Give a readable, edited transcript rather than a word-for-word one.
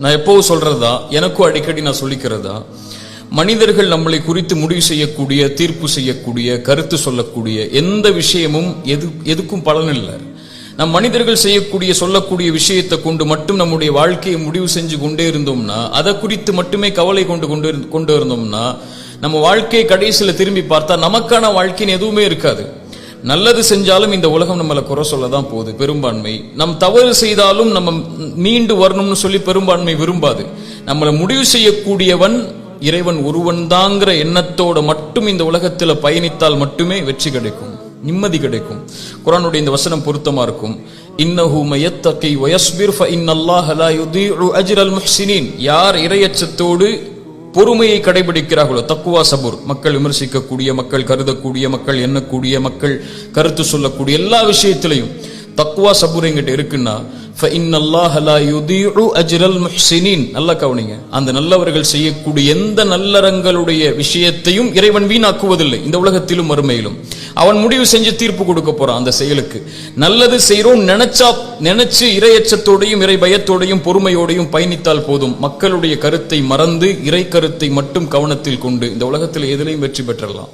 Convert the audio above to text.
நான் எப்பவும் சொல்றதா, எனக்கும் அடிக்கடி நான் சொல்லிக்கிறதா, மனிதர்கள் நம்மளை குறித்து முடிவு செய்யக்கூடிய, தீர்ப்பு செய்யக்கூடிய, கருத்து சொல்லக்கூடிய எந்த விஷயமும் எதுக்கும் பலன் இல்லை. நம் மனிதர்கள் செய்யக்கூடிய, சொல்லக்கூடிய விஷயத்தை கொண்டு மட்டும் நம்முடைய வாழ்க்கையை முடிவு செஞ்சு கொண்டே இருந்தோம்னா, அதை குறித்து மட்டுமே கவலை கொண்டு இருந்தோம்னா, நம்ம வாழ்க்கையை கடைசியில் திரும்பி பார்த்தா நமக்கான வாழ்க்கைன்னு எதுவுமே இருக்காது. நல்லது செஞ்சாலும் இந்த உலகம் நம்மளை குறை சொல்லதான் போகுது பெரும்பான்மை. நம் தவறு செய்தாலும் நம்ம மீண்டு வரணும்னு சொல்லி பெரும்பான்மை விரும்பாது. நம்மளை முடிவு செய்யக்கூடியவன் இறைவன் ஒருவன் தாங்கிற எண்ணத்தோட மட்டும் இந்த உலகத்துல பயணித்தால் மட்டுமே வெற்றி கிடைக்கும், நிம்மதி கிடைக்கும். குர்ஆனுடைய இந்த வசனம் பொருத்தமா இருக்கும். இன்னஹு மயத்தகி வயஸ்பிர் ஃபஇன்னல்லாஹ லா யுதீஉ அஜ்ரல் முஹ்சினீன். யார் இறையச்சத்தோடு பொறுமையை கடைபிடிக்கிறார்களோ, தக்குவா சபூர், மக்கள் விமர்சிக்கக்கூடிய, மக்கள் கருதக்கூடிய, மக்கள் எண்ணக்கூடிய, மக்கள் கருத்து சொல்லக்கூடிய எல்லா விஷயத்திலையும் தக்குவா சபூர் என்கிட்ட இருக்குன்னா, ஃபஇன்னல்லாஹ லா யுதீஉ அஜ்ரல் முஹ்சினீன். நல்லா கவனிங்க, அந்த நல்லவர்கள் செய்யக்கூடிய எந்த நல்லறங்களுடைய விஷயத்தையும் இறைவன் வீணாக்குவதில்லை, இந்த உலகத்திலும் மறுமையிலும். அவன் முடிவு செஞ்சு தீர்ப்பு கொடுக்க போறான் அந்த செயலுக்கு. நல்லது செய்யறோம் நினைச்சு இறையச்சத்தோடையும் இறை பயத்தோடையும் பொறுமையோடையும் பயணித்தால் போதும். மக்களுடைய கருத்தை மறந்து இறை கருத்தை மட்டும் கவனத்தில் கொண்டு இந்த உலகத்தில் எதிலையும் வெற்றி பெற்றலாம்.